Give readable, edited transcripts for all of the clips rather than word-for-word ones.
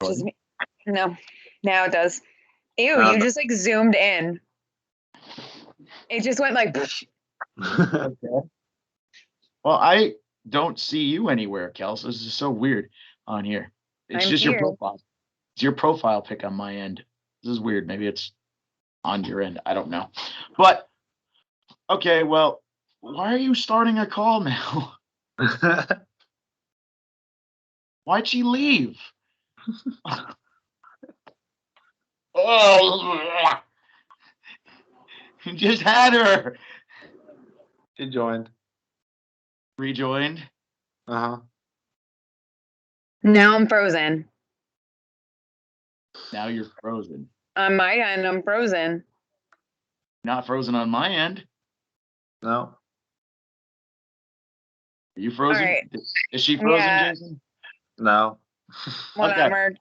Just me. No. Now it does. Ew, No. you just like zoomed in. It just went like Okay. Well, I don't see you anywhere, Kelsey. This is so weird on here. It's I'm just here. your profile. It's your profile pic on my end. This is weird. Maybe it's on your end. I don't know. But okay, well, why are you starting a call now? Why'd she leave? Oh, you just had her. She joined. Rejoined. Uh-huh. now I'm frozen. Now you're frozen. On my end, I'm frozen. Not frozen on my end. No. Are you frozen? All right. Is she frozen, Yeah. Jason? No. Whatever.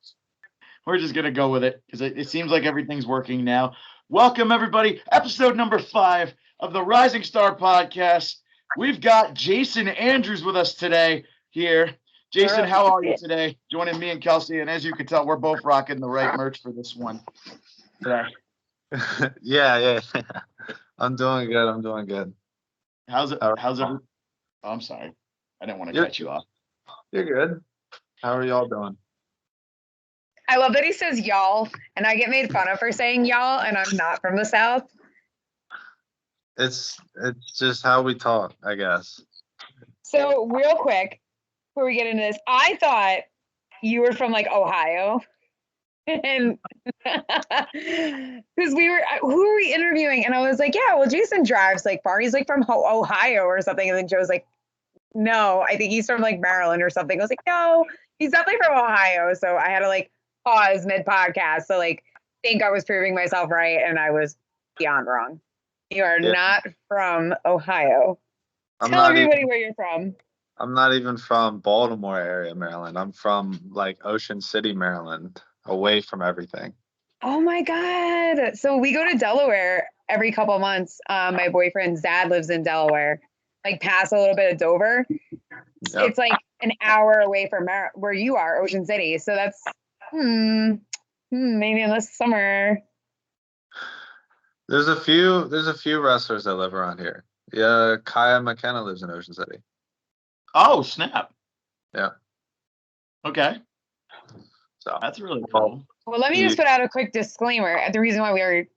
We're just gonna go with it because it seems like everything's working now. Welcome everybody, episode number 5 of the Rising Star Podcast. We've got Jason Andrews with us today here. Jason, how are you today? Joining me and Kelsey, and as you can tell, we're both rocking the right merch for this one today. Yeah. I'm doing good. How's it? Oh, I'm sorry. I didn't want to cut you off. You're good. How are y'all doing? I love that he says y'all, and I get made fun of for saying y'all, and I'm not from the South. It's just how we talk, I guess. So real quick, before we get into this, I thought you were from like Ohio. And because who were we interviewing? And I was like, yeah, well, Jason drives like far. He's like from Ohio or something. And then Joe's like, no, I think he's from like Maryland or something. I was like, no, he's definitely from Ohio. So I had to like pause mid podcast. So like think I was proving myself right. And I was beyond wrong. You are not from Ohio. Tell everybody where you're from. I'm not even from Baltimore area, Maryland. I'm from like Ocean City, Maryland, away from everything. Oh my God. So we go to Delaware every couple months. My boyfriend's dad lives in Delaware, like past a little bit of Dover. Yep. It's like an hour away from where you are, Ocean City. So that's maybe in the summer. There's a few wrestlers that live around here. Yeah, Kaya McKenna lives in Ocean City. Oh, snap. Yeah. Okay. So that's really cool. Well, let me just put out a quick disclaimer. The reason why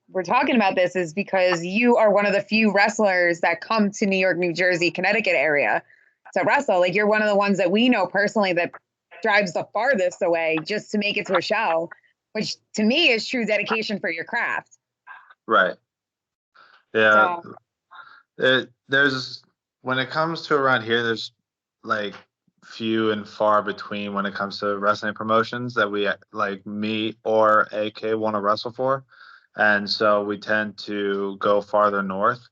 we're talking about this is because you are one of the few wrestlers that come to New York, New Jersey, Connecticut area to wrestle. Like you're one of the ones that we know personally that drives the farthest away just to make it to a show, which to me is true dedication for your craft. Right. Yeah. So, there's when it comes to around here, there's like few and far between when it comes to wrestling promotions that we like me or AK want to wrestle for, and so we tend to go farther north,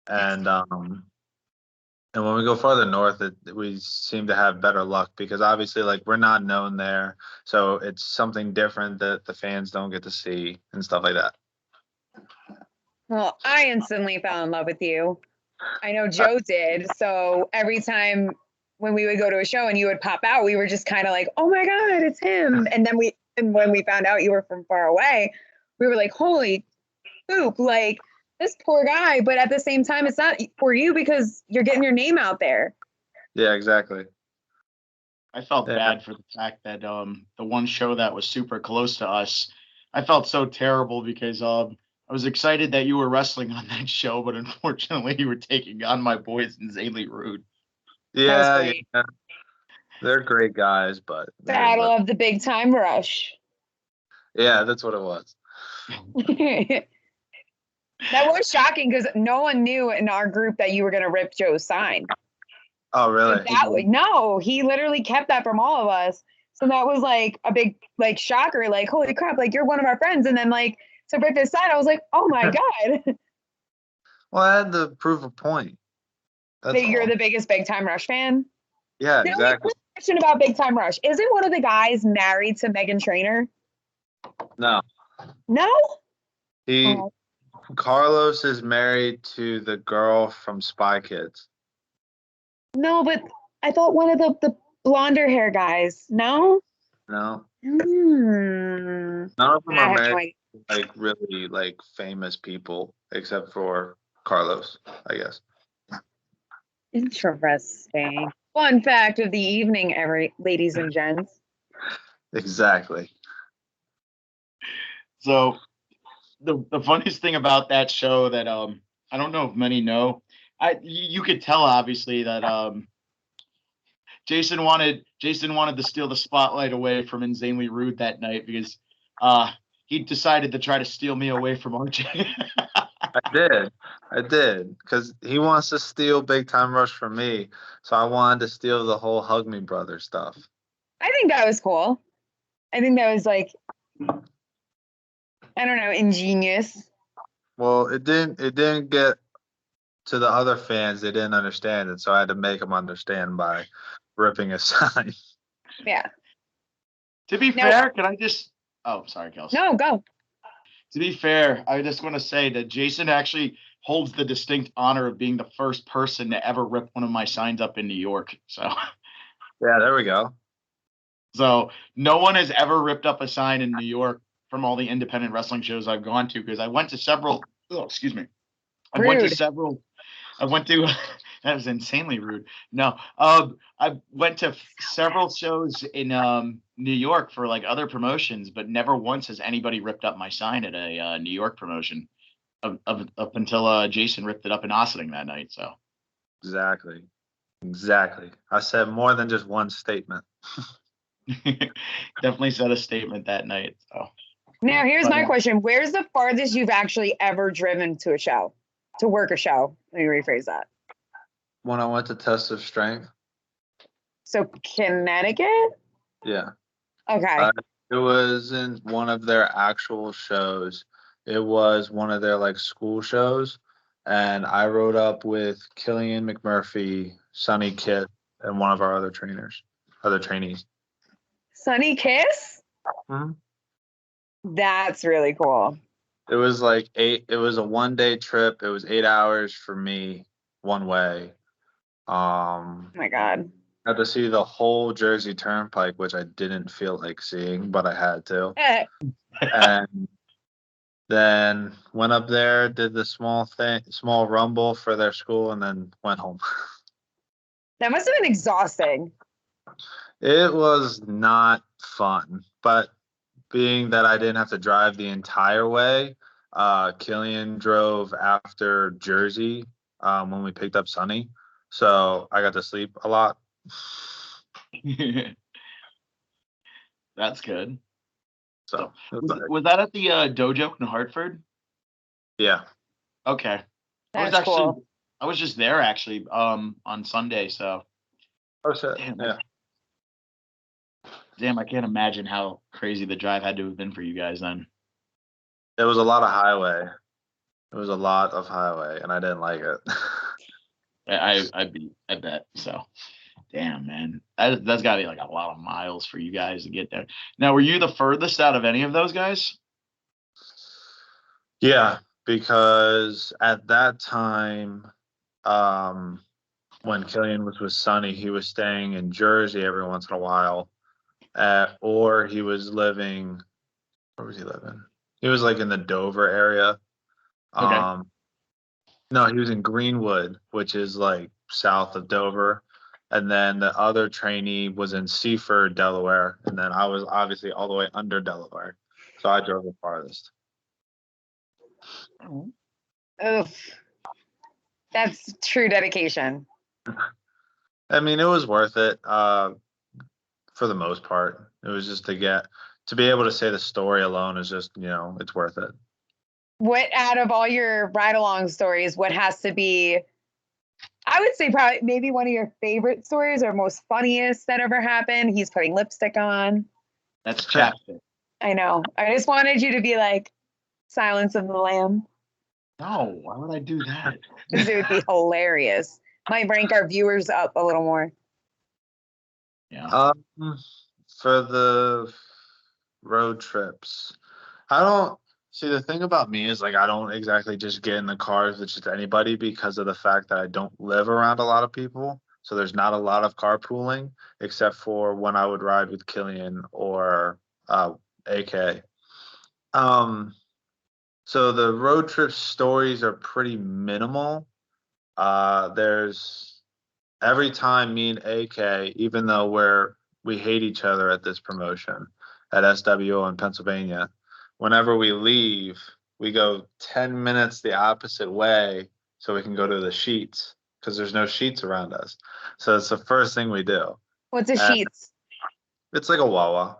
and when we go farther north, we seem to have better luck because obviously like we're not known there, so it's something different that the fans don't get to see and stuff like that. Well, I instantly fell in love with you. I know Joe did. So every time when we would go to a show and you would pop out, we were just kind of like, oh my God, it's him. And then when we found out you were from far away, we were like, holy poop, like this poor guy. But at the same time, it's not for you because you're getting your name out there. Yeah, exactly. I felt bad for the fact that the one show that was super close to us, I felt so terrible because I was excited that you were wrestling on that show, but unfortunately you were taking on my boys Insanely Rude. Yeah. They're great guys, but Battle of the Big Time Rush. Yeah, that's what it was. That was shocking because no one knew in our group that you were going to rip Joe's sign. Oh, really? No, he literally kept that from all of us. So that was like a big like shocker, like, holy crap, like you're one of our friends. And then like to rip his sign, I was like, oh my God. Well, I had to prove a point. That you're the biggest Big Time Rush fan? Yeah, exactly. Question about Big Time Rush. Isn't one of the guys married to Meghan Trainor? No. No? Carlos is married to the girl from Spy Kids. No, but I thought one of the blonder hair guys. No? No, Hmm. none of them I are have no married idea. to, like really like famous people, except for Carlos, I guess. Interesting. Fun fact of the evening, ladies and gents. Exactly. So the funniest thing about that show that I don't know if many know, you could tell obviously that Jason wanted to steal the spotlight away from Insanely Rude that night because uh he decided to try to steal me away from RJ. I did, because he wants to steal Big Time Rush from me, so I wanted to steal the whole Hug Me Brother stuff. I think that was cool. I think that was like, I don't know, ingenious. Well, it didn't get to the other fans. They didn't understand it, so I had to make them understand by ripping a sign. Yeah. To be No, fair, can I just oh sorry, Kelsey. no, go. To be fair, I just want to say that Jason actually holds the distinct honor of being the first person to ever rip one of my signs up in New York. Yeah, there we go. So no one has ever ripped up a sign in New York from all the independent wrestling shows I've gone to because I went to several. Oh, excuse me. I went to Rude. several. I went to. That was insanely rude. No, I went to several shows in New York for like other promotions, but never once has anybody ripped up my sign at a New York promotion. Up until Jason ripped it up in Ossining that night. So Exactly. I said more than just one statement. definitely said a statement that night. So, Now, here's but my question. Where's the farthest you've actually ever driven to a show, to work a show? Let me rephrase that. When I went to Test of Strength, So, Connecticut? yeah, Okay. it wasn't one of their actual shows. It was one of their like school shows, and I rode up with Killian McMurphy, Sonny Kitt, and one of our other trainees. Sunny Kiss? Mhm. That's really cool. It was like it was a 1 day trip. It was 8 hours for me one way. Oh my God. Got to see the whole Jersey Turnpike, which I didn't feel like seeing, but I had to. And then went up there, did the small rumble for their school, and then went home. That must have been exhausting. It was not fun, but being that I didn't have to drive the entire way, Killian drove after Jersey when we picked up Sunny, so I got to sleep a lot. that's good. So Was that at the dojo in Hartford? yeah. Okay. That's cool. I was just there actually on Sunday. So Oh shit. damn, Yeah. damn, I can't imagine how crazy the drive had to have been for you guys then. There was a lot of highway. It was a lot of highway, and I didn't like it. I bet. So damn, man, that's got to be like a lot of miles for you guys to get there. Now, were you the furthest out of any of those guys? Yeah, because at that time, when Killian was with Sonny, he was staying in Jersey every once in a while, or he was living. Where was he living? He was like in the Dover area. Okay. No, he was in Greenwood, which is like south of Dover. And then the other trainee was in Seaford, Delaware. And then I was obviously all the way under Delaware. So I drove the farthest. Oof. That's true dedication. I mean, it was worth it for the most part. It was just to be able to say the story alone is just, it's worth it. What out of all your ride along stories, what has to be, I would say probably maybe one of your favorite stories or most funniest that ever happened? He's putting lipstick on. That's chapstick. I know. I just wanted you to be like Silence of the Lamb. No, why would I do that? Because it would be hilarious. Might rank our viewers up a little more. Yeah. For the road trips, I don't see the thing about me is like I don't exactly just get in the cars with just anybody because of the fact that I don't live around a lot of people. so there's not a lot of carpooling except for when I would ride with Killian or AK. So the road trip stories are pretty minimal. There's every time me and AK, even though we hate each other at this promotion at SWO in Pennsylvania, whenever we leave, we go 10 minutes the opposite way so we can go to the sheets because there's no sheets around us. So it's the first thing we do. What's a sheets? It's like a Wawa.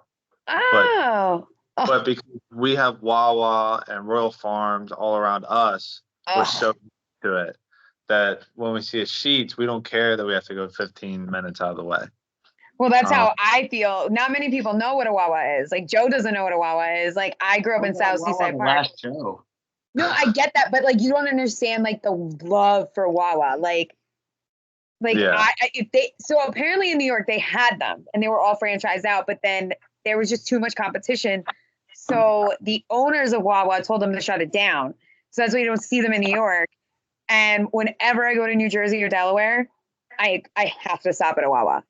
Oh. But because we have Wawa and Royal Farms all around us, we're so used to it that when we see a sheets, we don't care that we have to go 15 minutes out of the way. Well, that's how I feel. Not many people know what a Wawa is. Like, Joe doesn't know what a Wawa is. Like, I grew up in South Seaside Park. Last show. No, I get that, but like, you don't understand like the love for Wawa. Yeah. So apparently in New York they had them and they were all franchised out, but then there was just too much competition. So the owners of Wawa told them to shut it down. So that's why you don't see them in New York. And whenever I go to New Jersey or Delaware, I have to stop at a Wawa.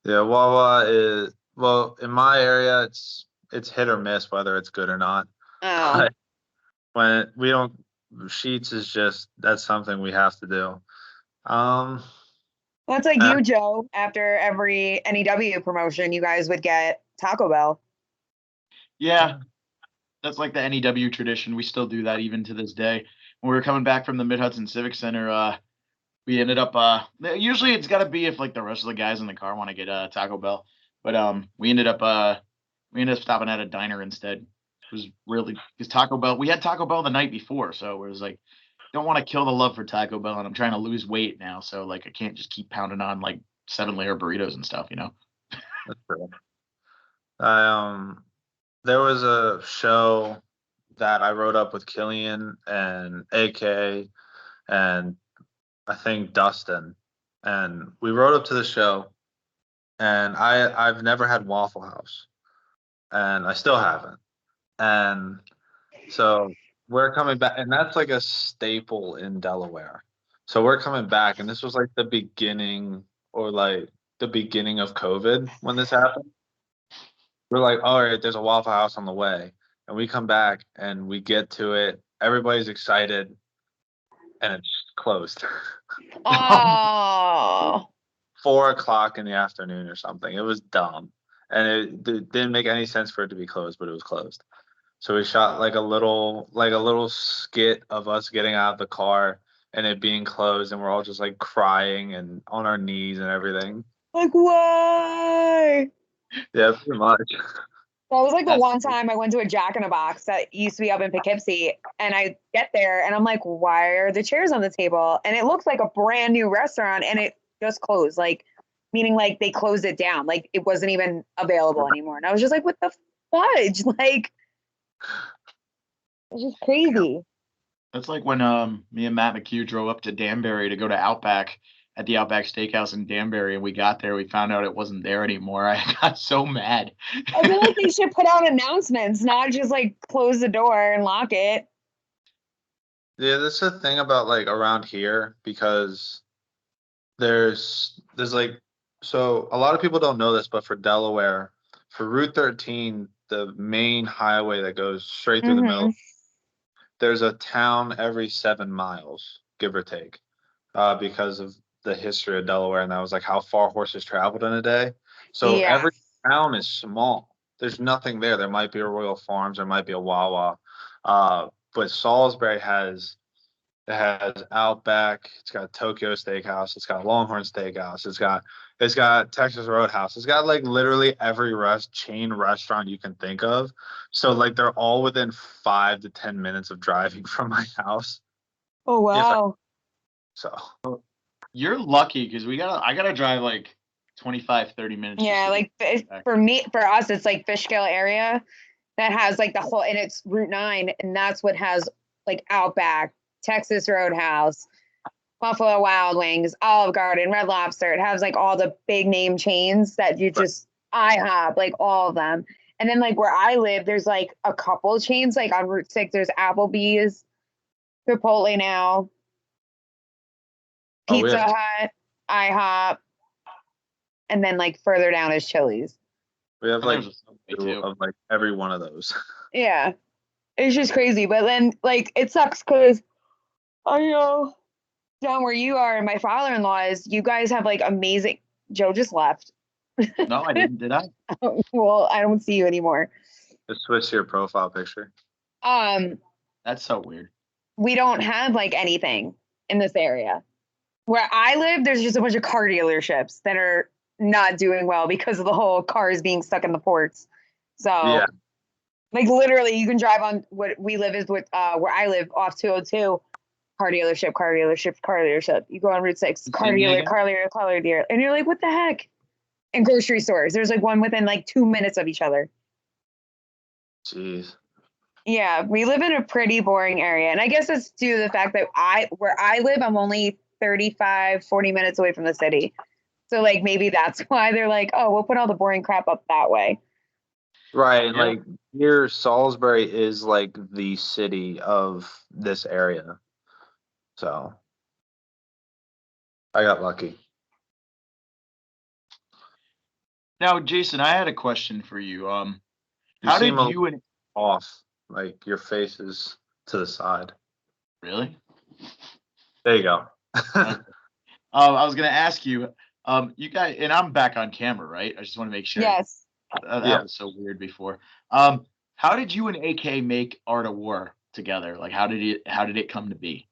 Yeah, Wawa is, well, in my area, it's hit or miss whether it's good or not. Oh. But when we don't, sheets is just, that's something we have to do. Well, it's like you, Joe. After every NEW promotion, you guys would get Taco Bell. Yeah, that's like the NEW tradition. We still do that even to this day. When we were coming back from the Mid-Hudson Civic Center, we ended up usually it's got to be if like the rest of the guys in the car want to get Taco Bell, but we ended up stopping at a diner instead. It was really because Taco Bell, we had Taco Bell the night before, so it was like, don't want to kill the love for Taco Bell, and I'm trying to lose weight now, so like I can't just keep pounding on like 7-layer burritos and stuff, you know. That's true. There was a show that I wrote up with Killian and AK and I think Dustin, and we rode up to the show, and I've never had Waffle House, and I still haven't, and so we're coming back, and that's like a staple in Delaware. So we're coming back, and this was like the beginning of COVID when this happened. We're like, all right, there's a Waffle House on the way, and we come back and we get to it. Everybody's excited, and it's closed. Oh. 4:00 in the afternoon or something. It was dumb, and it didn't make any sense for it to be closed, but it was closed. So we shot like a little skit of us getting out of the car and it being closed, and we're all just like crying and on our knees and everything. Like, why? Yeah, pretty much. That was like the one time I went to a Jack in the Box that used to be up in Poughkeepsie, and I get there and I'm like, why are the chairs on the table? And it looks like a brand new restaurant, and it just closed, like, meaning like they closed it down, like it wasn't even available anymore. And I was just like, what the fudge? Like, it's just crazy. That's like when me and Matt McHugh drove up to Danbury to go to Outback at the Outback Steakhouse in Danbury, and we got there, we found out it wasn't there anymore. I got so mad. I feel like they should put out announcements, not just like close the door and lock it. Yeah, that's the thing about like around here, because there's like, so a lot of people don't know this, but for Delaware, for Route 13, the main highway that goes straight through the middle, there's a town every 7 miles, give or take, because of the history of Delaware, and that was like how far horses traveled in a day. So every town is small. There's nothing there. There might be a Royal Farms, there might be a Wawa, but Salisbury has Outback, it's got Tokyo Steakhouse, it's got Longhorn Steakhouse, it's got Texas Roadhouse, it's got like literally every chain restaurant you can think of. So like they're all within 5 to 10 minutes of driving from my house. Oh wow! So you're lucky because I gotta drive like 25-30 minutes. Yeah, like for us, it's like Fishkill area that has like the whole, and it's Route 9, and that's what has like Outback, Texas Roadhouse, Buffalo Wild Wings, Olive Garden, Red Lobster. It has like all the big name chains that you just IHOP, like all of them. And then like where I live, there's like a couple chains, like on Route 6, there's Applebee's, Chipotle now, Pizza Hut. IHOP, and then like further down is Chili's. We have like There's a Subway, too. of like every one of those. Yeah, it's just crazy. But then like it sucks because I know down where you are and my father-in-law is, you guys have like amazing. Joe just left. No, I didn't. Did I? Well, I don't see you anymore. Just switch to your profile picture. That's so weird. We don't have like anything in this area. Where I live, there's just a bunch of car dealerships that are not doing well because of the whole cars being stuck in the ports. So, Yeah. like literally, you can drive on what we live is with where I live off 202, car dealership, car dealership, car dealership. You go on Route 6, car Same dealer, thing? car dealer, and you're like, what the heck? And grocery stores, there's like one within like 2 minutes of each other. Jeez. Yeah, we live in a pretty boring area. And I guess it's due to the fact that where I live, I'm only 35, 40 minutes away from the city. So like maybe that's why they're like, oh, we'll put all the boring crap up that way. Right. Yeah. Like here, Salisbury is like the city of this area. So I got lucky. Now, Jason, I had a question for you. You How did seem a you and off. Like your face is to the side. really? There you go. I was gonna ask you, you guys, and I'm back on camera, right? I just want to make sure. Yes. That Yeah. was so weird before. How did you and AK make Art of War together? Like, how did it come to be?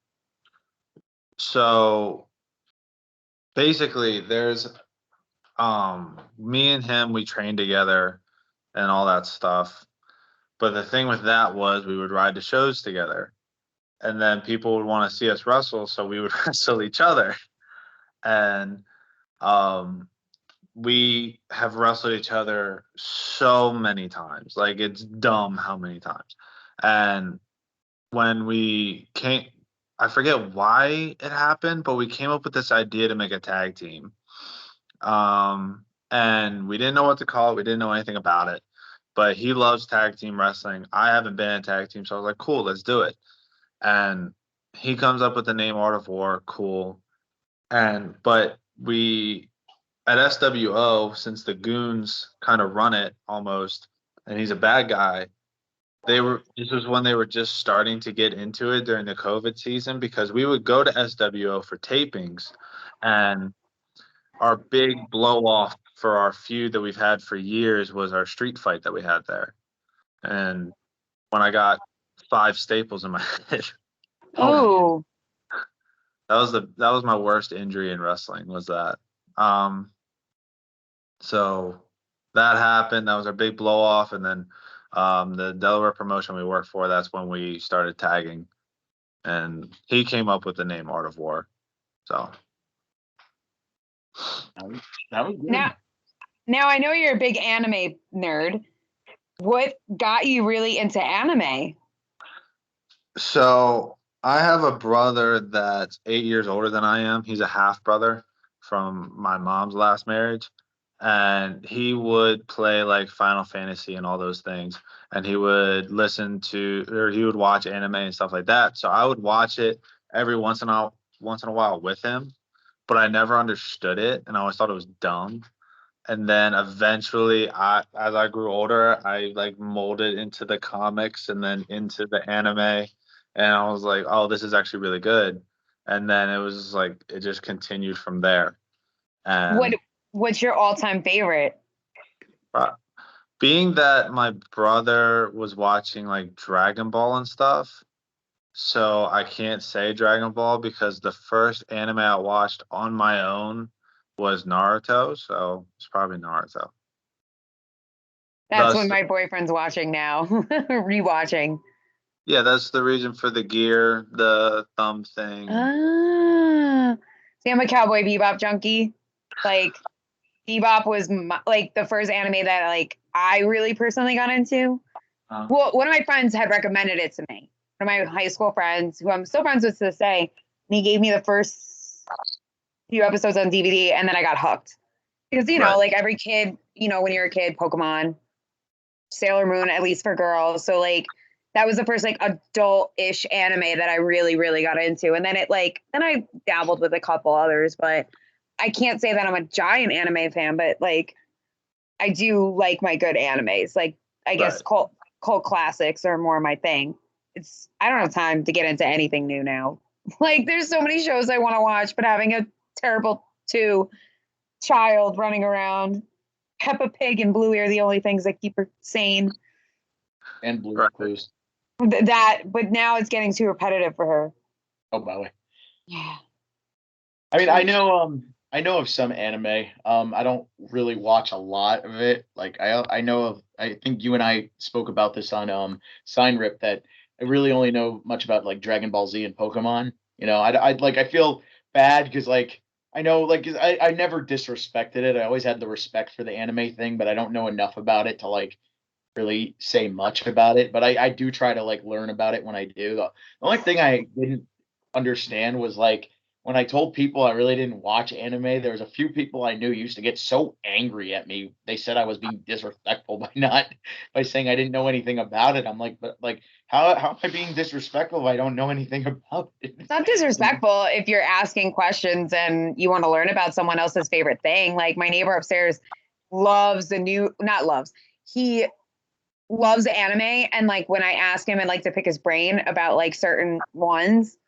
So basically there's me and him, we trained together and all that stuff. But the thing with that was we would ride the shows together. And then people would want to see us wrestle, so we would wrestle each other. And we have wrestled each other so many times. Like it's dumb how many times. And when we came, I forget why it happened, but we came up with this idea to make a tag team. And we didn't know what to call it. We didn't know anything about it. But he loves tag team wrestling. I haven't been in tag team, so I was like, cool, let's do it. And he comes up with the name Art of War, cool. But we at SWO, since the goons kind of run it almost, and he's a bad guy, this was when they were just starting to get into it during the COVID season, because we would go to SWO for tapings, and our big blow off for our feud that we've had for years was our street fight that we had there. And when I got 5 staples in my head, Oh. that was my worst injury in wrestling, was that. So that happened. That was our big blow off. And then the Delaware promotion we worked for, that's when we started tagging. And he came up with the name Art of War. So That was good. Now I know you're a big anime nerd. What got you really into anime? So I have a brother that's 8 years older than I am. He's a half brother from my mom's last marriage. And he would play like Final Fantasy and all those things. And he would he would watch anime and stuff like that. So I would watch it every once in a while with him, but I never understood it, and I always thought it was dumb. And then eventually, as I grew older, I like molded into the comics and then into the anime, and I was like, oh, this is actually really good. And then it was like it just continued from there. And What's your all-time favorite? being that my brother was watching like Dragon Ball and stuff, so I can't say Dragon Ball because the first anime I watched on my own was Naruto, so it's probably Naruto. That's what my boyfriend's watching now, rewatching. Yeah, that's the reason for the gear, the thumb thing. See, I'm a Cowboy Bebop junkie. Like, Bebop was like the first anime that like I really personally got into. Well, one of my friends had recommended it to me. One of my high school friends, who I'm still friends with to this day, and he gave me the first few episodes on DVD, and then I got hooked. Because, you know, like every kid, you know, when you're a kid, Pokemon, Sailor Moon, at least for girls. So, like, that was the first, like, adult-ish anime that I really, really got into. And then then I dabbled with a couple others, but I can't say that I'm a giant anime fan, but like I do like my good animes. Like I guess cult classics are more my thing. I don't have time to get into anything new now. Like there's so many shows I want to watch, but having a terrible child running around, Peppa Pig and Bluey are the only things that keep her sane. And Blue Clues. But now it's getting too repetitive for her. Oh, by the way. Yeah. I mean, I know of some anime. I don't really watch a lot of it. Like I think you and I spoke about this on Sign Rip, that I really only know much about like Dragon Ball Z and Pokemon. You know, I feel bad because like I know like I never disrespected it. I always had the respect for the anime thing, but I don't know enough about it to like really say much about it. But I do try to like learn about it when I do. The only thing I didn't understand was like when I told people I really didn't watch anime, there was a few people I knew used to get so angry at me. They said I was being disrespectful by saying I didn't know anything about it. I'm like, but like how am I being disrespectful if I don't know anything about it? It's not disrespectful if you're asking questions and you want to learn about someone else's favorite thing. Like my neighbor upstairs he loves anime, and like when I ask him and like to pick his brain about like certain ones,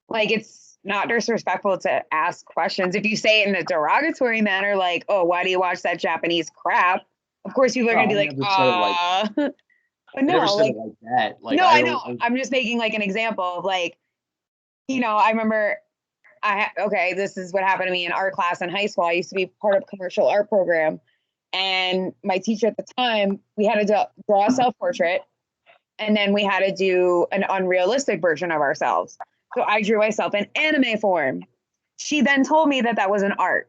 like it's not disrespectful to ask questions. If you say it in a derogatory manner, like, oh, why do you watch that Japanese crap? Of course, people are going to be like, but no, like that. Like, no, I know. I'm just making like an example of like, I remember this is what happened to me in art class in high school. I used to be part of a commercial art program. And my teacher at the time, we had to draw a self-portrait, and then we had to do an unrealistic version of ourselves. So I drew myself in anime form. She then told me that was an art.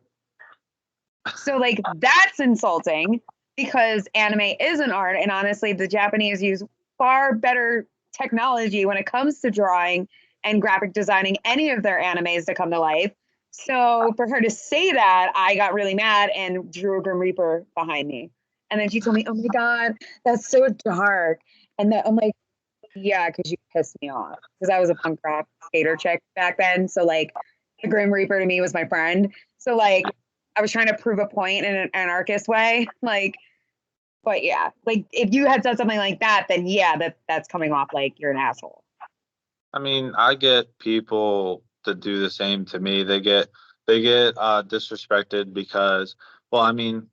So like that's insulting because anime is an art. And honestly, the Japanese use far better technology when it comes to drawing and graphic designing any of their animes to come to life. So for her to say that, I got really mad and drew a Grim Reaper behind me. And then she told me, oh my God, that's so dark. And I'm like, yeah, because you pissed me off. Because I was a punk rock skater chick back then. So like the Grim Reaper to me was my friend. So like I was trying to prove a point in an anarchist way. Like, but yeah, like if you had said something like that, then yeah, that's coming off like you're an asshole. I mean, I get people to do the same to me. They get disrespected because, well, I mean,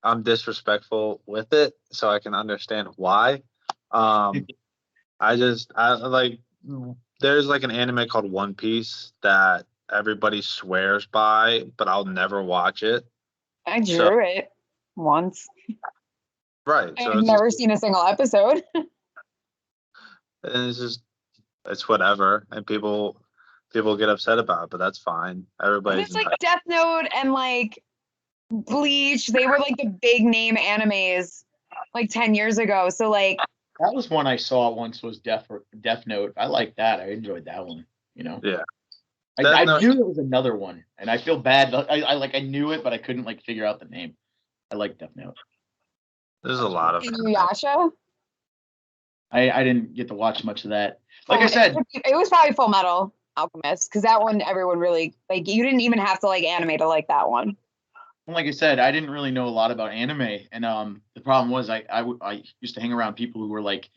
I'm disrespectful with it, so I can understand why. I like, there's like an anime called One Piece that everybody swears by, but I'll never watch it. I drew it once. Right. So I've never seen a single episode. And it's whatever. And people get upset about it, but that's fine. Everybody's it's like Death Note and like Bleach. They were like the big name animes like 10 years ago. So like that was one I saw once, was Death Note. I like that. I enjoyed that one. You know. Yeah. I knew there was another one, and I feel bad. I knew it, but I couldn't like figure out the name. I like Death Note. There's a lot of Inuyasha. I didn't get to watch much of that. Like I said, it was probably Full Metal Alchemist, because that one everyone really like. You didn't even have to like anime to like that one. Like I said, I didn't really know a lot about anime, and the problem was I used to hang around people who were like,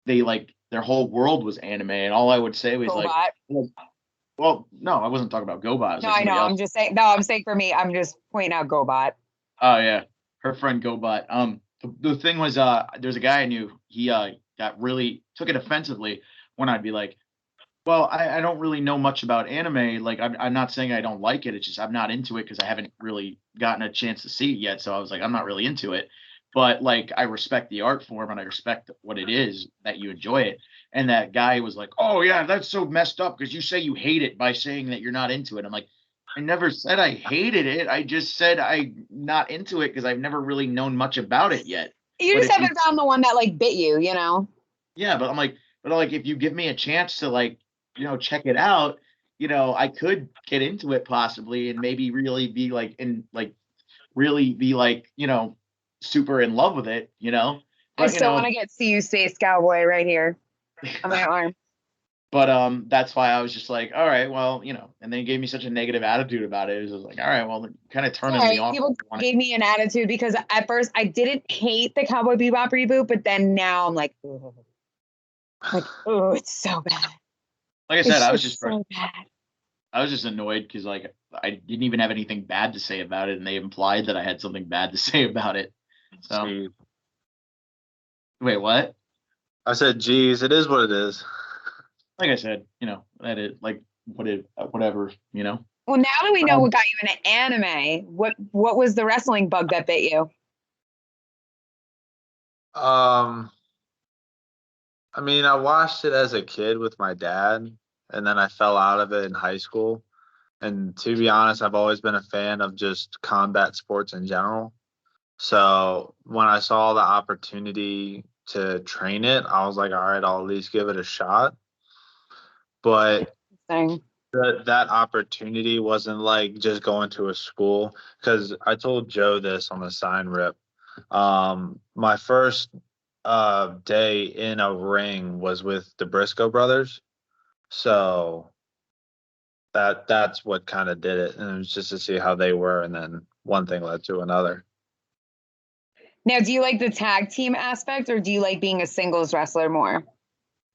they like their whole world was anime, and all I would say was Gobot. well, no, I wasn't talking about Gobot. No, I know. I'm just saying. No, I'm saying for me, I'm just pointing out Gobot. Oh yeah, her friend Gobot. The thing was, there's a guy I knew. He took it offensively when I'd be like, well, I don't really know much about anime. Like, I'm not saying I don't like it. It's just I'm not into it because I haven't really gotten a chance to see it yet. So I was like, I'm not really into it. But like, I respect the art form and I respect what it is that you enjoy it. And that guy was like, oh yeah, that's so messed up because you say you hate it by saying that you're not into it. I'm like, I never said I hated it. I just said I'm not into it because I've never really known much about it yet. You just haven't found the one that like bit you, you know? Yeah, but I'm like, if you give me a chance to like, check it out, I could get into it possibly and maybe really be like super in love with it, But, I still want to get See You Space Cowboy right here on my arm. But that's why I was just like, all right, well, and then he gave me such a negative attitude about it. It was like, all right, well, kind of turning me Sorry, off. people gave me an attitude because at first I didn't hate the Cowboy Bebop reboot, but then now I'm like, ugh. Oh, it's so bad. Like I said, I was It's just so bad. I was just annoyed because like I didn't even have anything bad to say about it, and they implied that I had something bad to say about it. So Gee. wait, what? I said, geez, it is what it is. Like I said, that it like whatever. Well, now that we know what got you into anime, what was the wrestling bug that bit you? I mean, I watched it as a kid with my dad, and then I fell out of it in high school. And to be honest, I've always been a fan of just combat sports in general. So when I saw the opportunity to train it, I was like, all right, I'll at least give it a shot. But that opportunity wasn't like just going to a school, because I told Joe this on the sign rip. My first day in a ring was with the Briscoe brothers. So that's what kind of did it. And it was just to see how they were, and then one thing led to another. Now, do you like the tag team aspect or do you like being a singles wrestler more?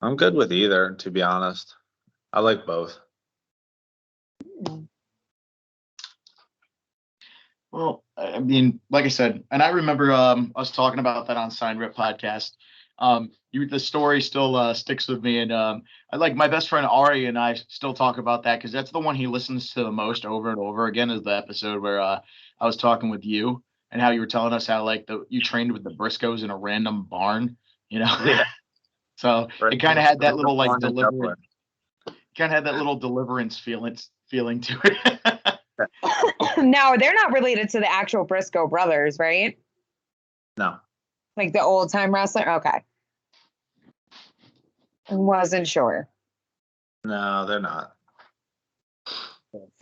I'm good with either, to be honest. I like both. Well, I mean, like I said, and I remember us talking about that on Sign Rip podcast. The story still sticks with me, and I like my best friend Ari and I still talk about that because that's the one he listens to the most over and over again. Is the episode where I was talking with you and how you were telling us how like you trained with the Briscoes in a random barn, Yeah. So Right. it kind of had that little like Barn and deliverance, kind of had that little deliverance feeling to it. No, they're not related to the actual Briscoe brothers, right? No. Like the old time wrestler? Okay. Wasn't sure. No, they're not.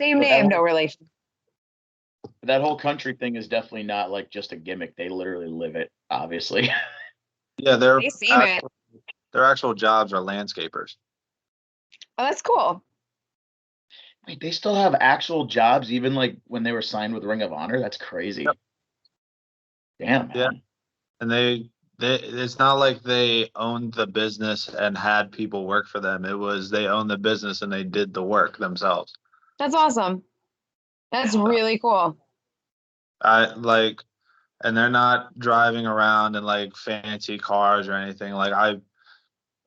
Same name, no relation. That whole country thing is definitely not like just a gimmick. They literally live it, obviously. Yeah, They seem it. their actual jobs are landscapers. Oh, that's cool. Wait, they still have actual jobs even like when they were signed with Ring of Honor? That's crazy. Yep. Damn, man. Yeah. And they it's not like they owned the business and had people work for them. It was they owned the business and they did the work themselves. That's awesome. That's really cool. And they're not driving around in like fancy cars or anything. Like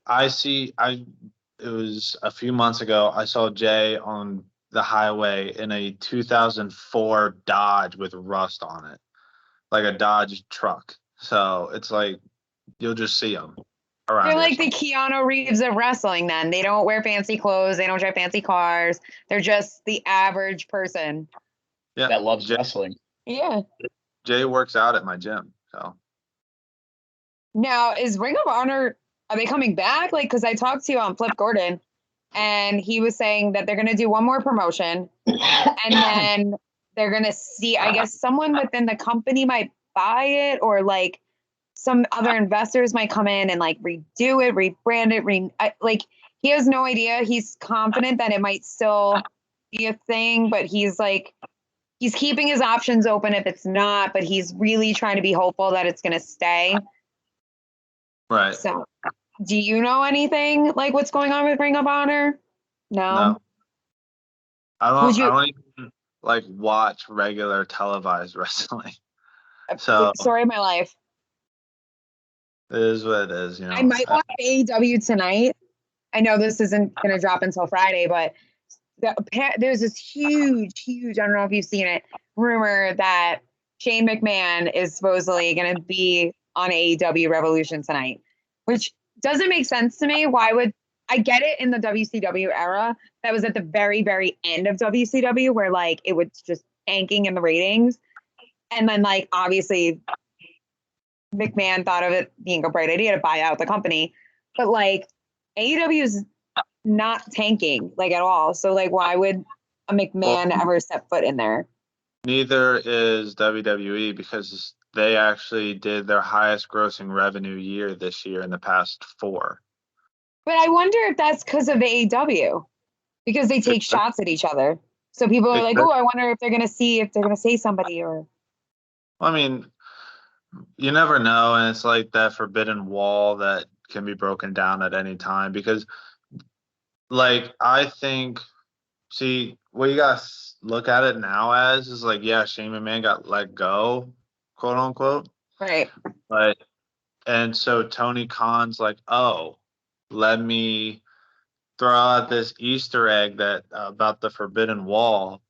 it was a few months ago, I saw Jay on the highway in a 2004 Dodge with rust on it, like a Dodge truck. So it's like you'll just see them around. They're like the Keanu Reeves of wrestling then. They don't wear fancy clothes. They don't drive fancy cars. They're just the average person. Yeah, that loves wrestling. Yeah. Jay works out at my gym. So now, is Ring of Honor, are they coming back? Like, because I talked to Flip Gordon, and he was saying that they're going to do one more promotion, and then they're going to see, I guess, someone within the company might buy it, or like some other investors might come in and like redo it, rebrand it, like he has no idea. He's confident that it might still be a thing, but he's like, he's keeping his options open if it's not, but he's really trying to be hopeful that it's going to stay. right. So, do you know anything like what's going on with Ring of Honor? No. I don't even like watch regular televised wrestling. So Story of my life. it is what it is, I might watch AEW tonight. I know this isn't going to drop until Friday, but there's this huge, I don't know if you've seen it, rumor that Shane McMahon is supposedly going to be on AEW Revolution tonight, which doesn't make sense to me. Why would I get it in the WCW era? That was at the very, very end of WCW where like it was just tanking in the ratings. And then like obviously McMahon thought of it being a bright idea to buy out the company. But like AEW is not tanking like at all. So like why would a McMahon ever step foot in there? Neither is WWE, because they actually did their highest grossing revenue year this year in the past 4. But I wonder if that's because of AEW, because they take shots at each other. So people are like, oh, I wonder if they're going to say somebody or. I mean, you never know. And it's like that forbidden wall that can be broken down at any time because, like, I think, see, what you got to look at it now as is like, yeah, Shane McMahon got let go, quote unquote. Right. But, and so Tony Khan's like, oh, let me throw out this Easter egg that about the forbidden wall,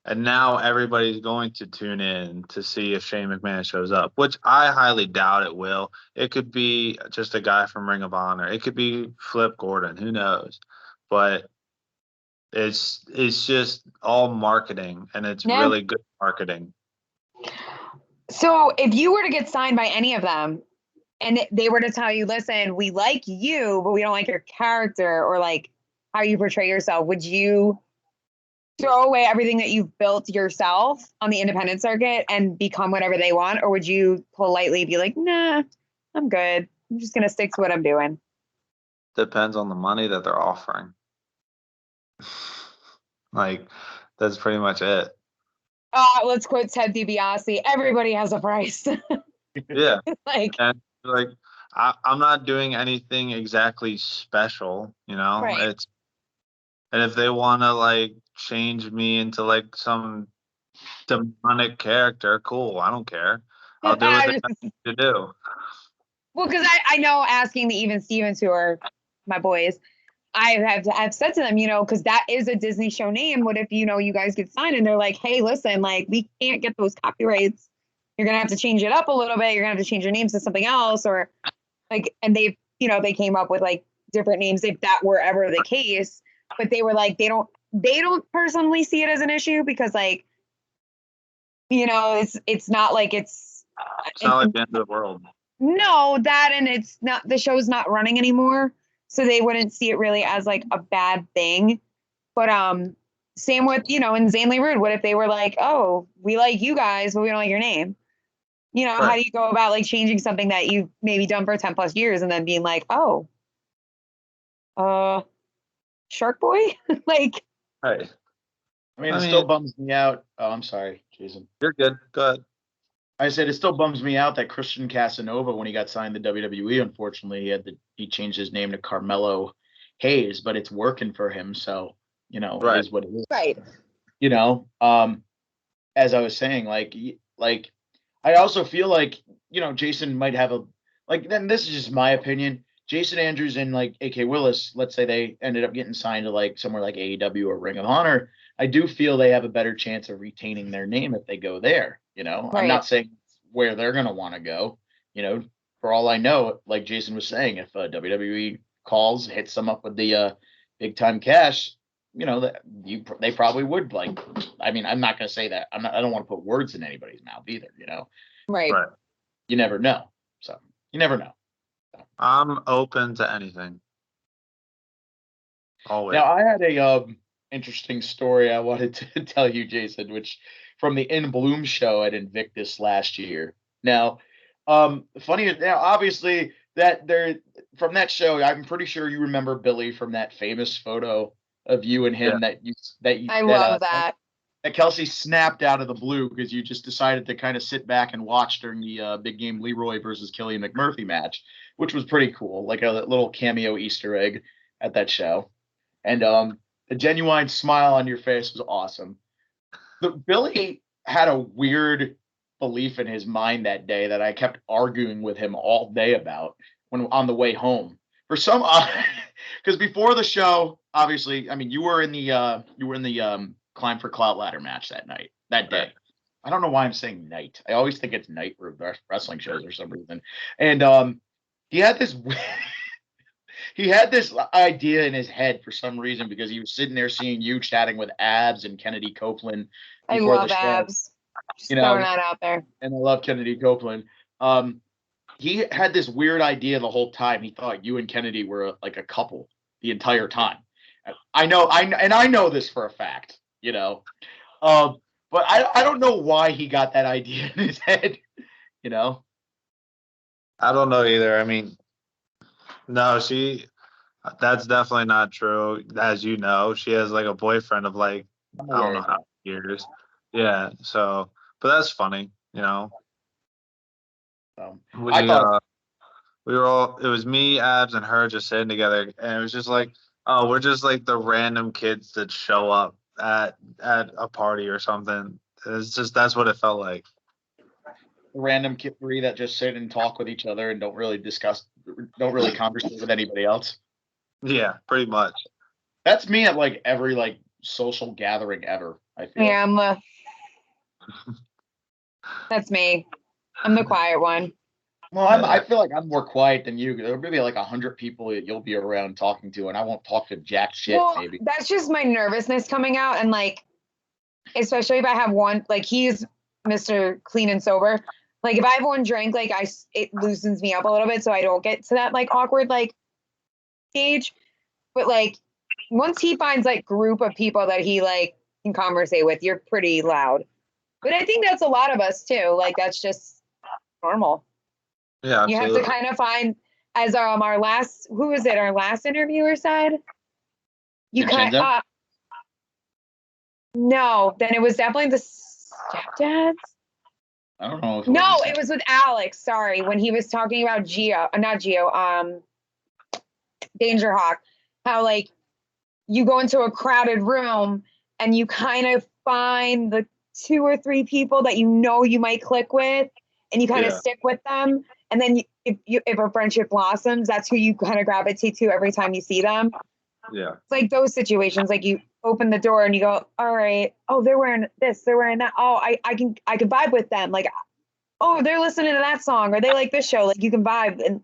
and now everybody's going to tune in to see if Shane McMahon shows up, which I highly doubt it will. It could be just a guy from Ring of Honor. It could be Flip Gordon. Who knows? But it's just all marketing, and it's really good marketing. So if you were to get signed by any of them, and they were to tell you, listen, we like you, but we don't like your character or like how you portray yourself, would you throw away everything that you've built yourself on the independent circuit and become whatever they want? Or would you politely be like, nah, I'm good. I'm just going to stick to what I'm doing? Depends on the money that they're offering. Like, that's pretty much it. Let's quote Ted DiBiase. Everybody has a price. Yeah. like I'm not doing anything exactly special, you know. Right. And if they want to like change me into like some demonic character, cool. I don't care. I'll do what they need to do. Well, because I know asking the Even Stevens, who are my boys, I've said to them, you know, because that is a Disney show name. What if, you know, you guys get signed and they're like, hey, listen, like we can't get those copyrights. You're going to have to change it up a little bit. You're going to have to change your names to something else, or like, and they came up with like different names if that were ever the case. But they were like, they don't personally see it as an issue because like, you know, it's not like it's not like the end of the world. No, that, and it's not, the show's not running anymore. So they wouldn't see it really as like a bad thing. But same with, you know, in Zanely Rude, what if they were like, oh, we like you guys, but we don't like your name? You know, How do you go about like changing something that you've maybe done for 10 plus years and then being like, oh, Shark Boy? like, right. I mean, it still bums me out. Oh, I'm sorry, Jason. You're good. Go ahead. I said it still bums me out that Christian Casanova, when he got signed to WWE, unfortunately, he changed his name to Carmelo Hayes, but it's working for him. So, you know, It is what it is. Right. You know, as I was saying, like I also feel like, you know, Jason might have then this is just my opinion. Jason Andrews and like AK Willis, let's say they ended up getting signed to like somewhere like AEW or Ring of Honor. I do feel they have a better chance of retaining their name if they go there. You know, I'm not saying where they're going to want to go. You know, for all I know, like Jason was saying, if WWE calls, hits them up with the big time cash, you know, they probably would like. I mean, I'm not going to say that. I don't want to put words in anybody's mouth either. You know, right. You never know. So you never know. I'm open to anything. Always. Now, I had a interesting story I wanted to tell you, Jason, which from the In Bloom show at Invictus last year. Now, funny now, obviously that from that show, I'm pretty sure you remember Billy from that famous photo of you and him that I love that Kelsey snapped out of the blue because you just decided to kind of sit back and watch during the big game Leroy versus Killian McMurphy match, which was pretty cool, like a little cameo Easter egg at that show. And the genuine smile on your face was awesome. Billy had a weird belief in his mind that day that I kept arguing with him all day about when on the way home. For some, because before the show, obviously, I mean, you were in the Climb for Clout ladder match that day. I don't know why I'm saying night. I always think it's night wrestling shows for some reason. And he had this idea in his head for some reason because he was sitting there seeing you chatting with Abs and Kennedy Copeland before the show. I love Abs. Just throwing that out there. And I love Kennedy Copeland. He had this weird idea the whole time. He thought you and Kennedy were like a couple the entire time. I know this for a fact. You know, but I don't know why he got that idea in his head, you know? I don't know either. I mean, no, That's definitely not true. As you know, she has like a boyfriend of like I'm I don't aware know of how that. many years. Yeah. So, but that's funny. I We thought we were all. It was me, Abs, and her just sitting together, and it was just like, oh, we're just like the random kids that show up at a party or something. It's just that's what it felt like. random kid three that just sit and talk with each other and don't really conversate with anybody else. Yeah, pretty much. That's me at like every like social gathering ever, I feel. Yeah, that's me. I'm the quiet one. Well, I feel like I'm more quiet than you. There'll be like 100 people that you'll be around talking to, and I won't talk to jack shit. Well, Maybe that's just my nervousness coming out, and like, especially if I have one, like he's Mr. Clean and Sober. Like if I have one drink, like it loosens me up a little bit, so I don't get to that like awkward like stage. But like once he finds like group of people that he like can conversate with, you're pretty loud. But I think that's a lot of us too. Like that's just normal. Yeah, You have absolutely. to kind of find, as our last, who was it? Our last interviewer said, you kind Vincenzo? no, then it was definitely the stepdads. I don't know. No, it was with Alex. Sorry, when he was talking about not Geo, Danger Hawk. How like you go into a crowded room and you kind of find the 2 or 3 people that you know you might click with, and you kind of stick with them. And then if a friendship blossoms, that's who you kind of gravitate to every time you see them. Yeah. It's like those situations, like you open the door and you go, all right, oh, they're wearing this, they're wearing that. Oh, I can vibe with them. Like, oh, they're listening to that song, or they like this show. Like you can vibe. And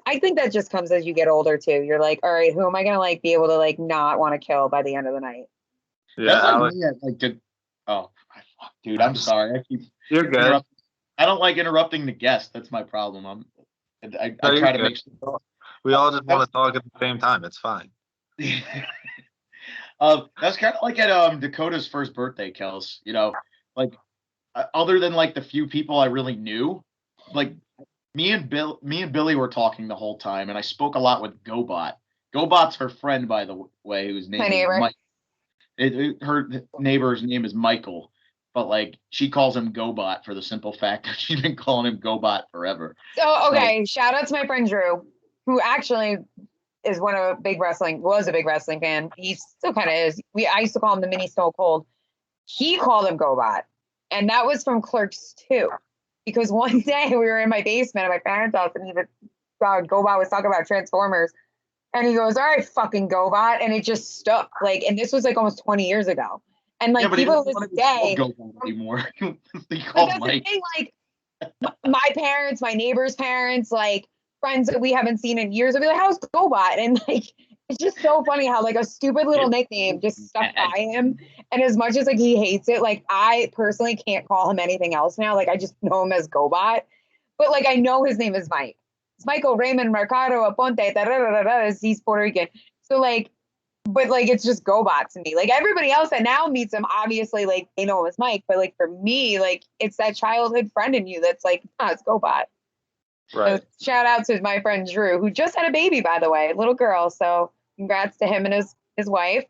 I think that just comes as you get older too. You're like, all right, who am I gonna like be able to like not want to kill by the end of the night? Yeah, That's like Alex, me at like dude, I'm sorry. you're good. I don't like interrupting the guest. That's my problem. I No, you're try to good. make sure. We all just want to talk at the same time. It's fine. That's kind of like at Dakota's first birthday, Kels. Like other than like the few people I really knew, like me and Billy were talking the whole time, and I spoke a lot with GoBot. GoBot's her friend, by the way, whose name My is neighbor. Mike. Her neighbor's name is Michael, but like she calls him GoBot for the simple fact that she's been calling him GoBot forever. So okay, shout out to my friend Drew, who actually was a big wrestling fan. He still kind of is. I used to call him the mini Stone Cold. He called him GoBot, and that was from Clerks 2. Because one day we were in my basement at my parents' house, and GoBot was talking about Transformers, and he goes, "All right, fucking GoBot," and it just stuck. Like, and this was like almost 20 years ago, and like people to this day GoBot anymore. They but call that's Mike. the thing, like my parents, my neighbors' parents, like friends that we haven't seen in years, will be like, "How's GoBot?" And like, it's just so funny how like a stupid little nickname just stuck by him. And as much as like he hates it, like I personally can't call him anything else now. Like I just know him as GoBot, but like I know his name is Mike. It's Michael Raymond Mercado Aponte. He's Puerto Rican. So like, but like it's just GoBot to me. Like everybody else that now meets him, obviously like they know him as Mike, but like for me, like it's that childhood friend in you that's like, it's GoBot. Right. So shout out to my friend Drew, who just had a baby, by the way, little girl. So congrats to him and his wife.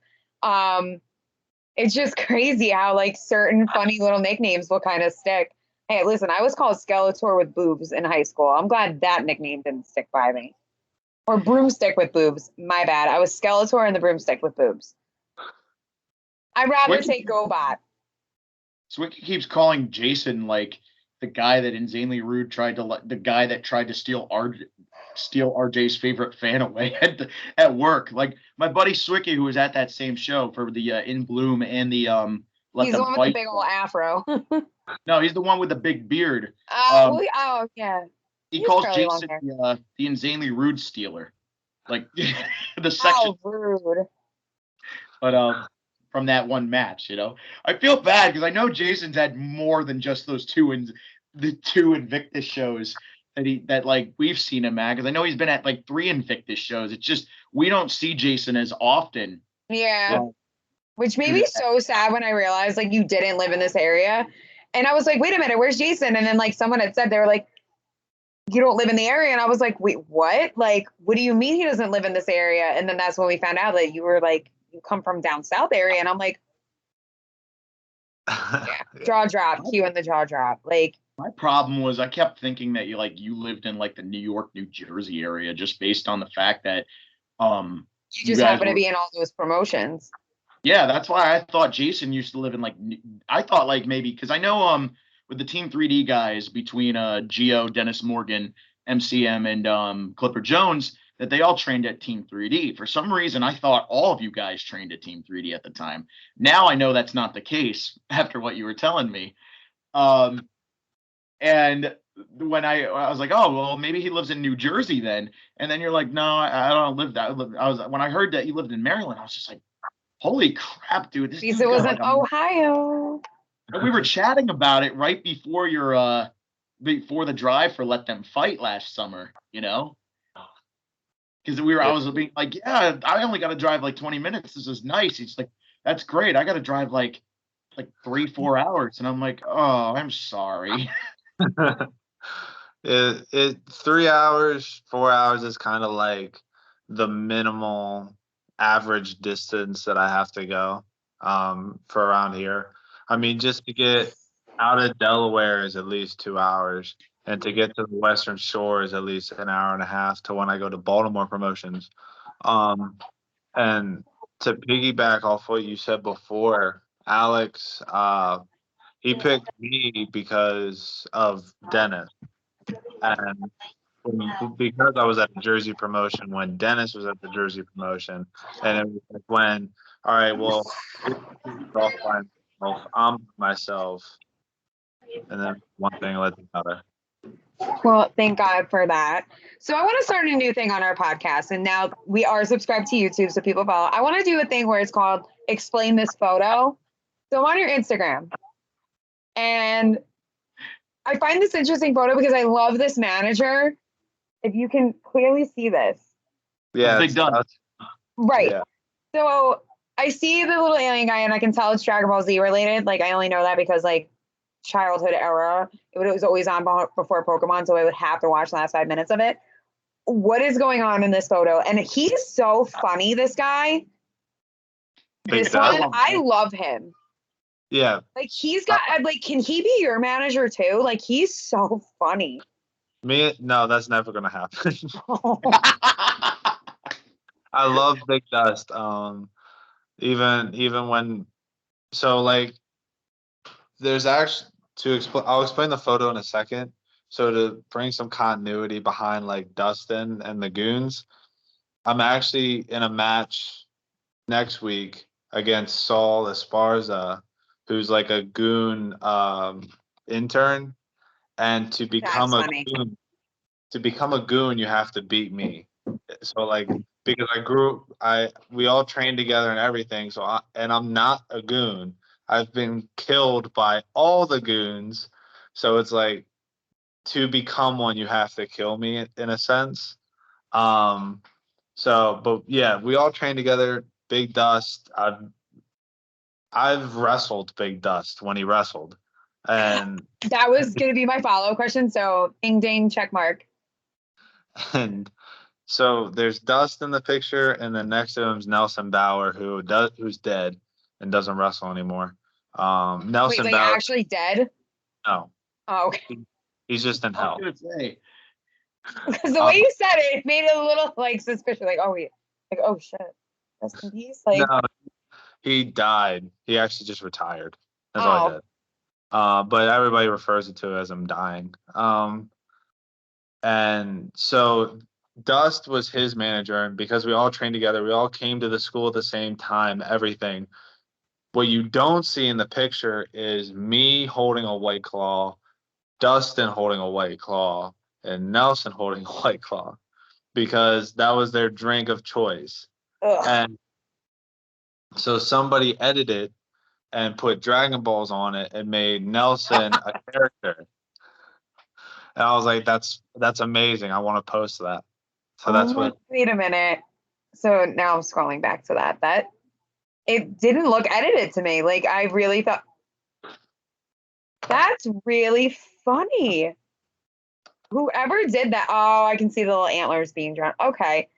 It's just crazy how like certain funny little nicknames will kind of stick. Hey, listen, I was called Skeletor with boobs in high school. I'm glad that nickname didn't stick by me. Or broomstick with boobs. My bad. I was Skeletor and the broomstick with boobs. I'd rather say GoBot. Swicky keeps calling Jason like the guy that insanely rude the guy that tried to steal RJ's favorite fan away at work. Like my buddy Swicky, who was at that same show for the In Bloom and the He's the one with the big old afro. No, he's the one with the big beard. Oh yeah. He calls Jason the insanely rude stealer, like the section. Oh, rude. But from that one match, I feel bad because I know Jason's had more than just those the 2 Invictus shows that like we've seen him at. Because I know he's been at like 3 Invictus shows. It's just we don't see Jason as often. Yeah. Which made me so sad when I realized like you didn't live in this area. And I was like, wait a minute, where's Jason? And then like someone had said, they were like, you don't live in the area. And I was like, wait, what? Like, what do you mean he doesn't live in this area? And then that's when we found out that you were like, you come from down south area. And I'm like, yeah, jaw drop, cue in the jaw drop. Like, my problem was I kept thinking that you lived in like the New York, New Jersey area just based on the fact that you just happen to be in all those promotions. Yeah, that's why I thought Jason used to live in like I thought like maybe because I know with the Team 3D guys between Geo, Dennis Morgan, MCM, and Clipper Jones that they all trained at Team 3D. For some reason, I thought all of you guys trained at Team 3D at the time. Now I know that's not the case after what you were telling me. And when I was like, oh, well, maybe he lives in New Jersey then. And then you're like, no, I don't live that. When I heard that you lived in Maryland, I was just like, holy crap, dude. This it was in Ohio. And we were chatting about it right before before the drive for Let Them Fight last summer, because I was being like, yeah, I only got to drive like 20 minutes. This is nice. He's like, that's great. I got to drive like 3-4 hours. And I'm like, oh, I'm sorry. 3 hours, 4 hours is kind of like the minimal average distance that I have to go for around here. I mean, just to get out of Delaware is at least 2 hours, and to get to the Western Shore is at least an hour and a half to when I go to Baltimore promotions. And to piggyback off what you said before, Alex, he picked me because of Dennis. And because I was at the Jersey promotion when Dennis was at the Jersey promotion, and it was like when, all right, well, I'm myself, and then one thing led to another. Well, thank God for that. So I want to start a new thing on our podcast, and now we are subscribed to YouTube, so people follow. I want to do a thing where it's called Explain This Photo. So I'm on your Instagram, and I find this interesting photo because I love this manager. If you can clearly see this. Yeah. Big done. Right. Yeah. So I see the little alien guy and I can tell it's Dragon Ball Z related. Like, I only know that because like childhood era, it was always on before Pokemon. So I would have to watch the last 5 minutes of it. What is going on in this photo? And he's so funny, this guy. This one, I love him. Yeah. Like he's got like, can he be your manager too? Like he's so funny. No, that's never gonna happen. I love Big Dust. Even when, so like, there's actually I'll explain the photo in a second. So to bring some continuity behind like Dustin and the Goons, I'm actually in a match next week against Saul Esparza, who's like a Goon intern. And to become a goon, you have to beat me. So like, because we all trained together and everything. So I'm not a goon. I've been killed by all the goons. So it's like, to become one, you have to kill me in a sense. But yeah, we all trained together. Big Dust. I've wrestled Big Dust when he wrestled. And that was going to be my follow-up question. So ding, ding, check mark. And so there's Dust in the picture, and then next to him is Nelson Bauer, who's dead and doesn't wrestle anymore. Nelson Bauer actually dead? No. Oh, okay. He's just in hell. Because the way you said it made it a little like suspicious. Like, oh, shit. Rest in peace. Like, no, he died. He actually just retired. That's all he did. But everybody refers to it as him dying. And so Dust was his manager, and because we all trained together, we all came to the school at the same time, everything. What you don't see in the picture is me holding a White Claw, Dustin holding a White Claw, and Nelson holding a White Claw, because that was their drink of choice. ugh. And so somebody edited and put Dragon Balls on it and made Nelson a character. And I was like, that's amazing. I want to post that. So that's what. Wait a minute. So now I'm scrolling back to that. That it didn't look edited to me. Like I really thought that's really funny. Whoever did that, oh, I can see the little antlers being drawn. Okay.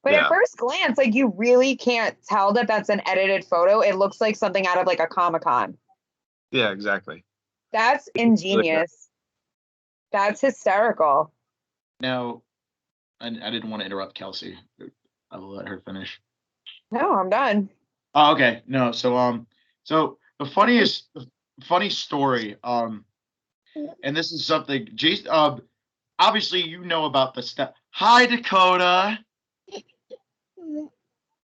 But Yeah. at first glance, like you really can't tell that that's an edited photo. It looks like something out of like a Comic-Con. Yeah, exactly. That's ingenious. That's hysterical. Now, I didn't want to interrupt Kelsey. I will let her finish. No, I'm done. Oh, okay. No, so the funny story, and this is something, Jason, obviously you know about the step. Hi, Dakota.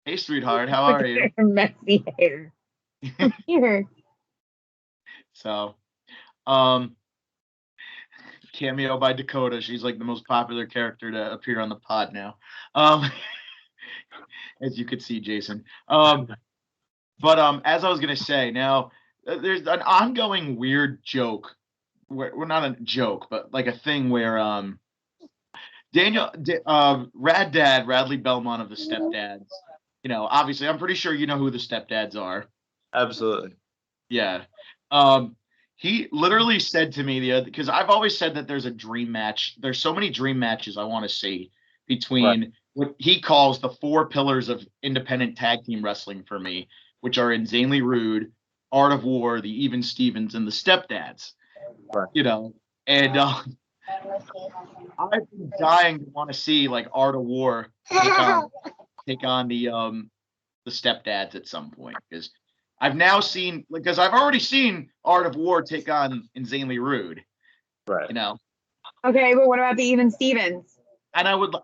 Hey, sweetheart, how are you? Messy hair. Here. So, cameo by Dakota. She's like the most popular character to appear on the pod now. As you could see, Jason. But as I was gonna say, now there's an ongoing weird joke. We're not a joke, but like a thing where Rad Dad, Radley Belmont of the Stepdads. You know, obviously, I'm pretty sure you know who the Stepdads are. Absolutely. Yeah. He literally said to me because I've always said that there's a dream match. There's so many dream matches I want to see between what he calls the 4 pillars of independent tag team wrestling for me, which are Insanely Rude, Art of War, the Even Stevens, and the Stepdads. Right. You know, and I've been dying to want to see like Art of War take on the Stepdads at some point, because I've already seen Art of War take on Insanely Rude. Right. You know. Okay, but what about the Even Stevens? And I would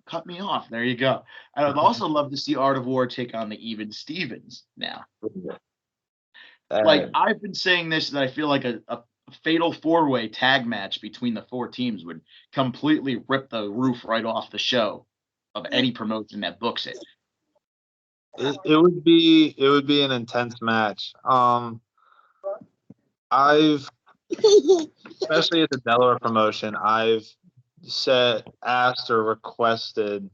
cut me off. There you go. I would also love to see Art of War take on the Even Stevens now. Like I've been saying this, that I feel like a fatal 4-way tag match between the 4 teams would completely rip the roof right off the show of any promotion that books it. It would be an intense match. I've especially at the Delaware promotion, I've asked or requested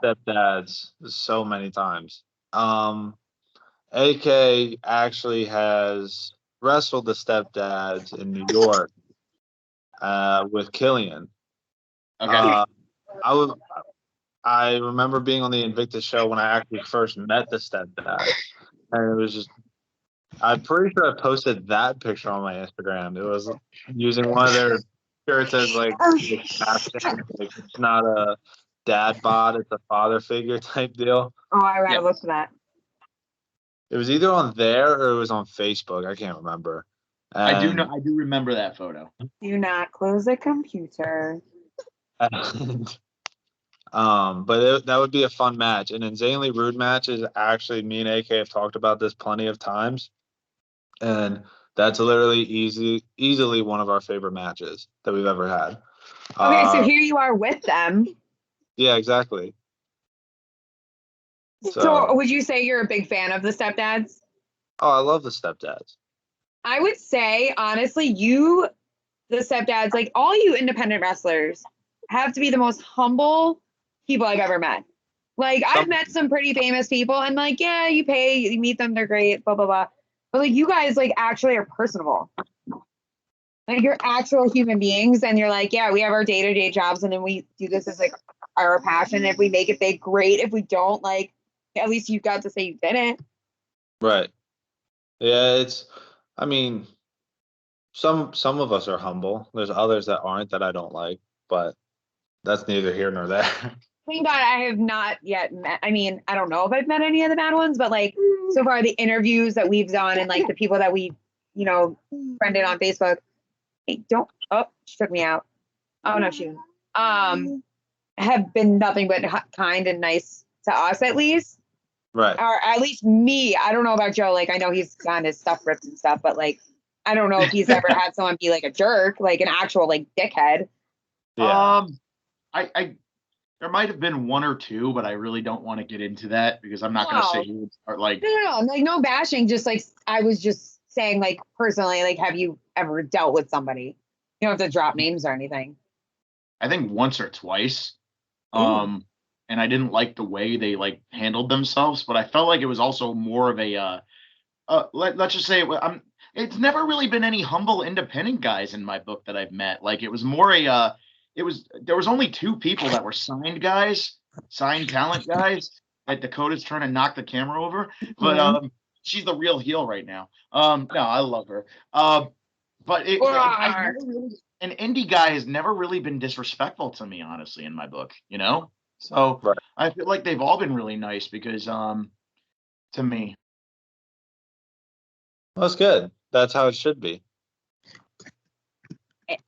Stepdads so many times. AK actually has wrestled the Stepdads in New York with Killian. Okay. I remember being on the Invictus show when I actually first met the Stepdad, and it was just, I'm pretty sure I posted that picture on my Instagram. It was using one of their shirts as like it's not a dad bod, it's a father figure type deal. Oh, I gotta look for that. It was either on there or it was on Facebook. I can't remember. I do remember that photo. Do not close the computer. And, but that would be a fun match. An Insanely Rude match is actually, me and AK have talked about this plenty of times, and that's literally easily one of our favorite matches that we've ever had. Okay, so here you are with them. Yeah, exactly. So would you say you're a big fan of the Stepdads? Oh, I love the Stepdads. I would say, honestly, the Stepdads, like all you independent wrestlers, have to be the most humble people I've ever met. Like, I've met some pretty famous people, and like, yeah, you pay, you meet them, they're great, blah, blah, blah. But like, you guys like actually are personable. Like, you're actual human beings, and you're like, yeah, we have our day-to-day jobs, and then we do this as like our passion. If we make it big, great. If we don't, like, at least you got to say you did it. Right. Yeah, I mean, some of us are humble. There's others that aren't, that I don't like, but that's neither here nor there. Thank God I have not yet met. I mean, I don't know if I've met any of the bad ones, but like so far the interviews that we've done and like the people that we, friended on Facebook. Hey, she took me out. Oh no, she didn't. Have been nothing but kind and nice to us, at least. Right. Or at least me. I don't know about Joe. Like, I know he's gotten his stuff ripped and stuff, but like, I don't know if he's ever had someone be like a jerk, like an actual like dickhead. Yeah. There might have been one or two, but I really don't want to get into that because I'm not going to sit here and start like. No, like no bashing. Just like I was just saying, like personally, like have you ever dealt with somebody? You don't have to drop names or anything. I think once or twice. And I didn't like the way they like handled themselves, but I felt like it was also more of a let's just say it's never really been any humble independent guys in my book that I've met. Like it was more there was only 2 people that were signed talent guys that Dakota's trying to knock the camera over. But she's the real heel right now. No, I love her. But an indie guy has never really been disrespectful to me, honestly, in my book, you know? So Right. I feel like they've all been really nice because to me. That's good. That's how it should be.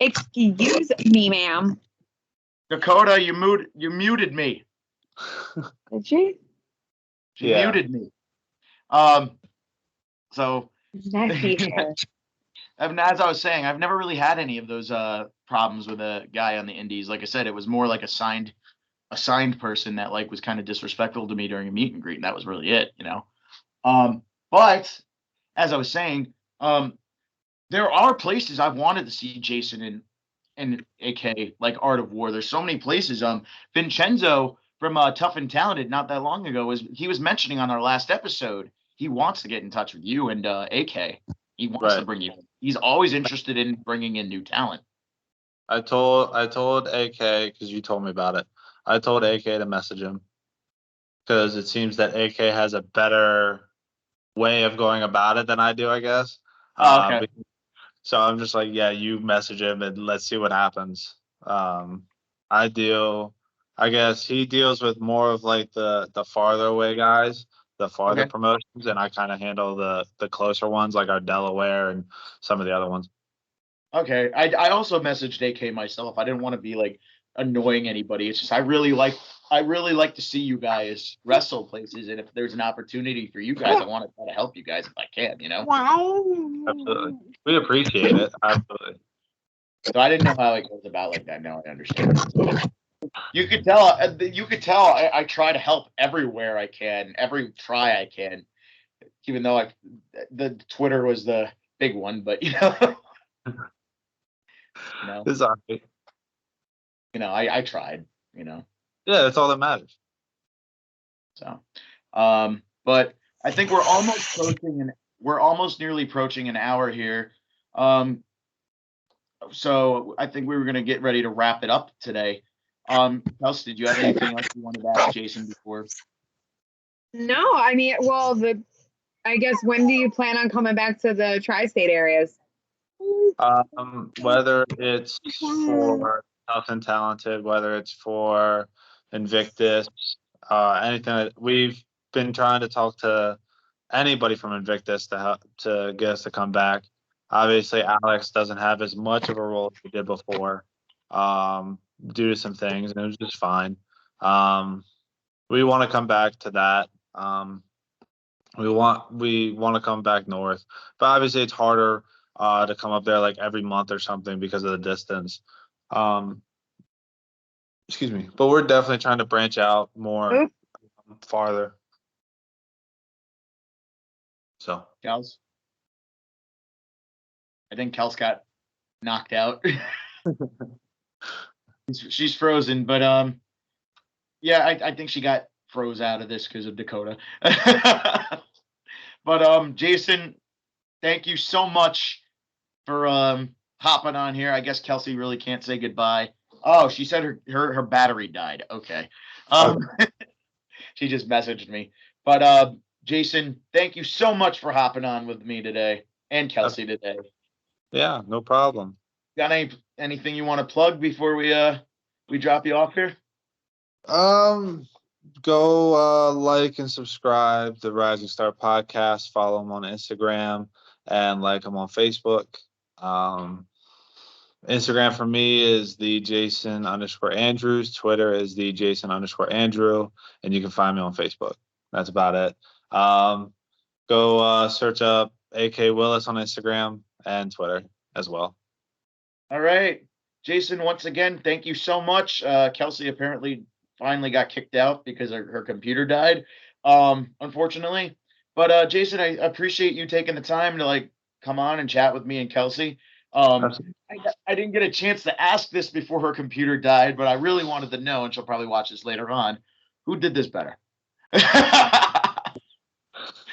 Excuse me, ma'am. Dakota, you muted me. Did she? She Yeah. muted me. So Messy hair. as I was saying, I've never really had any of those problems with a guy on the indies. Like I said, it was more like a signed person that like was kind of disrespectful to me during a meet and greet, and that was really it, you know. But as I was saying, there are places I've wanted to see Jason and AK, like Art of War. There's so many places. Vincenzo from Tough and Talented not that long ago was mentioning on our last episode he wants to get in touch with you and AK. He wants to bring you in. He's always interested in bringing in new talent. I told AK, because you told me about it. I told AK to message him because it seems that AK has a better way of going about it than I do, I guess. Oh, okay. So I'm just like, yeah, you message him and let's see what happens. I guess he deals with more of like the farther away guys, the farther promotions, and I kind of handle the closer ones like our Delaware and some of the other ones. Okay. I also messaged AK myself. I didn't want to be like annoying anybody. It's just I really like to see you guys wrestle places, and if there's an opportunity for you guys, I want to try to help you guys if I can, you know. Absolutely, we appreciate it. Absolutely. So I didn't know how it goes about like that. Now I understand. You could tell. I try to help everywhere I can, every try I can, even though the Twitter was the big one, but you know. It's all right. You know, I tried, you know. Yeah, that's all that matters. So, but I think we're almost nearly approaching an hour here. So I think we were gonna get ready to wrap it up today. Kelsey, did you have anything else you wanted to ask Jason before? No, I mean, well, I guess when do you plan on coming back to the tri-state areas? Whether it's for Tough and Talented, whether it's for Invictus, anything. We've been trying to talk to anybody from Invictus to get us to come back. Obviously, Alex doesn't have as much of a role as he did before, due to some things, and it was just fine. We want to come back to that. We want to come back north, but obviously it's harder to come up there like every month or something because of the distance. Excuse me, but we're definitely trying to branch out more farther. So, Kels? I think Kels got knocked out. She's frozen, but yeah, I think she got froze out of this because of Dakota. But Jason, thank you so much for hopping on here. I guess Kelsey really can't say goodbye. Oh, she said her battery died. Okay. She just messaged me. But Jason, thank you so much for hopping on with me today and Kelsey today. Yeah, no problem. Got anything you want to plug before we drop you off here? Go like and subscribe to the Rising Star Podcast. Follow them on Instagram and like them on Facebook. Instagram for me is the Jason_Andrews. Twitter is the Jason_Andrew, and you can find me on Facebook. That's about it. Go search up AK Willis on Instagram and Twitter as well. All right, Jason. Once again, thank you so much. Kelsey apparently finally got kicked out because her computer died, unfortunately. But Jason, I appreciate you taking the time to like come on and chat with me and Kelsey. I didn't get a chance to ask this before her computer died, but I really wanted to know, and she'll probably watch this later on. Who did this better? I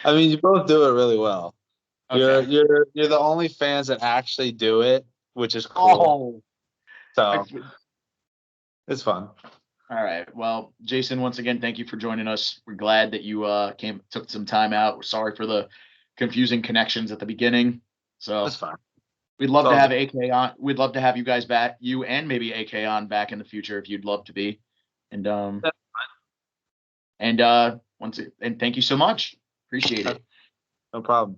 mean, you both do it really well. Okay. You're the only fans that actually do it, which is cool. Oh, So It's fun. All right. Well, Jason, once again, thank you for joining us. We're glad that you took some time out. We're sorry for the confusing connections at the beginning. So That's fine. we'd love It's to all have good. AK on. We'd love to have you guys back, you and maybe AK on back in the future if you'd love to be. And and thank you so much. Appreciate it. No problem.